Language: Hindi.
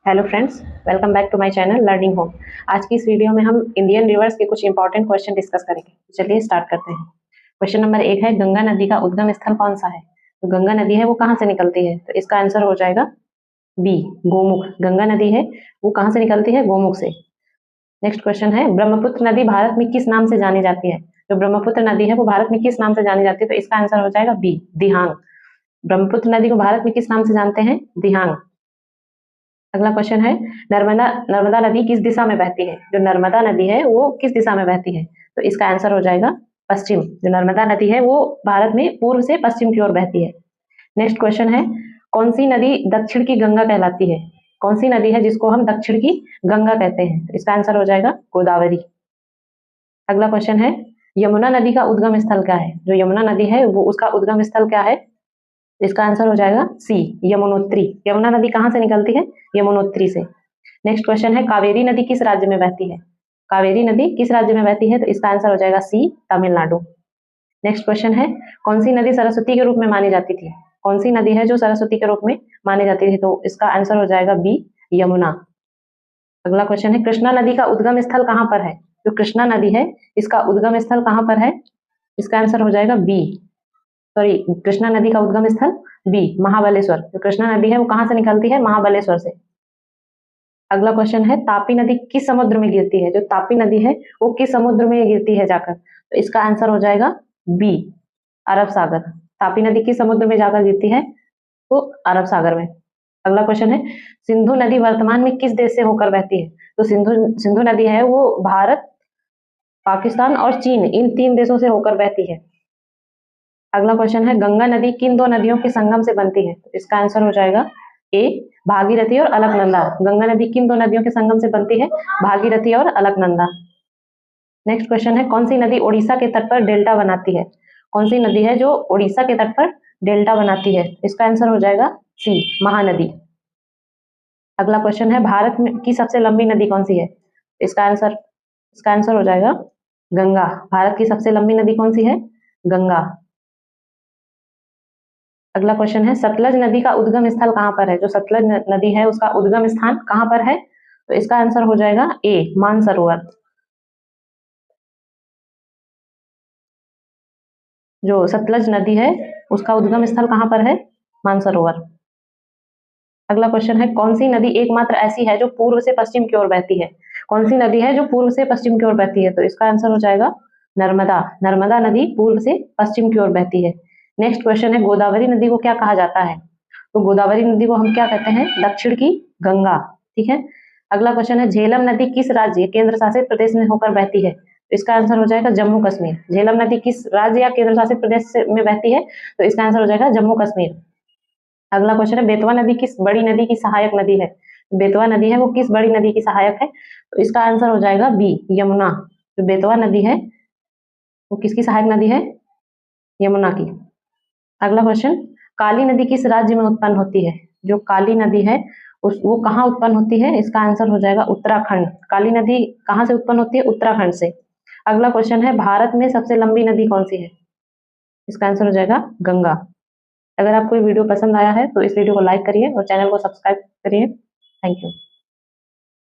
Hello friends, welcome back to my channel learning home. आज की इस वीडियो में हम इंडियन रिवर्स के कुछ इंपॉर्टेंट क्वेश्चन डिस्कस करेंगे। चलिए स्टार्ट करते हैं। क्वेश्चन नंबर 1 है, गंगा नदी का उद्गम स्थल कौन सा है? तो गंगा नदी है वो कहाँ से निकलती है? तो इसका आंसर हो जाएगा बी, गोमुख। गंगा नदी है वो कहाँ से निकलती है? गोमुख से। नेक्स्ट क्वेश्चन है, ब्रह्मपुत्र नदी भारत में किस नाम से जानी जाती है? जो ब्रह्मपुत्र नदी है वो भारत में किस नाम से जानी जाती है? तो इसका आंसर हो जाएगा बी, दिहांग। ब्रह्मपुत्र नदी को भारत में किस नाम से जानते हैं? दिहांग। अगला क्वेश्चन है, नर्मदा नर्मदा नदी किस दिशा में बहती है? जो नर्मदा नदी है वो किस दिशा में बहती है? तो इसका आंसर हो जाएगा पश्चिम। जो नर्मदा नदी है वो भारत में पूर्व से पश्चिम की ओर बहती है। नेक्स्ट क्वेश्चन है, कौन सी नदी दक्षिण की गंगा कहलाती है? कौन सी नदी है जिसको हम दक्षिण की गंगा कहते हैं? तो इसका आंसर हो जाएगा गोदावरी। अगला क्वेश्चन है, यमुना नदी का उद्गम स्थल क्या है? जो यमुना नदी है वो उसका उद्गम स्थल क्या है? इसका आंसर हो जाएगा सी, यमुनोत्री। यमुना नदी कहाँ से निकलती है? यमुनोत्री से। नेक्स्ट क्वेश्चन है, कावेरी नदी किस राज्य में बहती है? कावेरी नदी किस राज्य में बहती है? तो इसका आंसर हो जाएगा सी, तमिलनाडु। नेक्स्ट क्वेश्चन है, कौन सी नदी सरस्वती के रूप में मानी जाती थी? कौन सी नदी है जो सरस्वती के रूप में मानी जाती थी? तो इसका आंसर हो जाएगा बी, यमुना। अगला क्वेश्चन है, कृष्णा नदी का उद्गम स्थल कहाँ पर है? जो कृष्णा नदी है इसका उद्गम स्थल कहाँ पर है? इसका आंसर हो जाएगा बी, सॉरी, कृष्णा नदी का उद्गम स्थल बी, महाबलेश्वर। जो कृष्णा नदी है वो कहाँ से निकलती है? महाबलेश्वर से। अगला क्वेश्चन है, तापी नदी किस समुद्र में गिरती है? जो तापी नदी है वो किस समुद्र में गिरती है जाकर? तो इसका आंसर हो जाएगा बी, अरब सागर। तापी नदी किस समुद्र में जाकर गिरती है? तो अरब सागर में। अगला क्वेश्चन है, सिंधु नदी वर्तमान में किस देश से होकर बहती है? तो सिंधु सिंधु नदी है वो भारत, पाकिस्तान और चीन, इन 3 देशों से होकर बहती है। अगला क्वेश्चन है, गंगा नदी किन 2 नदियों के संगम से बनती है? तो इसका आंसर हो जाएगा ए, भागीरथी और अलकनंदा। गंगा नदी किन 2 नदियों के संगम से बनती है? भागीरथी और अलकनंदा। नेक्स्ट क्वेश्चन है, कौन सी नदी ओडिशा के तट पर डेल्टा बनाती है? कौन सी नदी है जो ओडिशा के तट पर डेल्टा बनाती है? इसका आंसर हो जाएगा सी, महानदी। अगला क्वेश्चन है, भारत में की सबसे लंबी नदी कौन सी है? इसका आंसर हो जाएगा गंगा। भारत की सबसे लंबी नदी कौन सी है? गंगा। अगला क्वेश्चन है, सतलज नदी का उद्गम स्थल कहाँ पर है? जो सतलज नदी है उसका उद्गम स्थान कहाँ पर है? तो इसका आंसर हो जाएगा ए, मानसरोवर। जो सतलज नदी है उसका उद्गम स्थल कहाँ पर है? मानसरोवर। अगला क्वेश्चन है, कौन सी नदी एकमात्र ऐसी है जो पूर्व से पश्चिम की ओर बहती है? कौन सी नदी है जो पूर्व से पश्चिम की ओर बहती है? तो इसका आंसर हो जाएगा नर्मदा। नर्मदा नदी पूर्व से पश्चिम की ओर बहती है। नेक्स्ट क्वेश्चन है, गोदावरी नदी को क्या कहा जाता है? तो गोदावरी नदी को हम क्या कहते हैं? दक्षिण की गंगा। ठीक है। अगला क्वेश्चन है, झेलम नदी किस राज्य केंद्र शासित प्रदेश में होकर बहती है? तो इसका आंसर हो जाएगा जम्मू कश्मीर। झेलम नदी किस राज्य या केंद्र शासित प्रदेश में बहती है? तो इसका आंसर हो जाएगा जम्मू कश्मीर। अगला क्वेश्चन है, बेतवा नदी किस बड़ी नदी की सहायक नदी है? बेतवा नदी है वो किस बड़ी नदी की सहायक है? तो इसका आंसर हो जाएगा बी, यमुना। जो बेतवा नदी है वो किसकी सहायक नदी है? यमुना की। अगला क्वेश्चन, काली नदी किस राज्य में उत्पन्न होती है? जो काली नदी है वो कहाँ उत्पन्न होती है? इसका आंसर हो जाएगा उत्तराखंड। काली नदी कहाँ से उत्पन्न होती है? उत्तराखंड से। अगला क्वेश्चन है, भारत में सबसे लंबी नदी कौन सी है? इसका आंसर हो जाएगा गंगा। अगर आपको ये वीडियो पसंद आया है तो इस वीडियो को लाइक करिए और चैनल को सब्सक्राइब करिए। Thank you.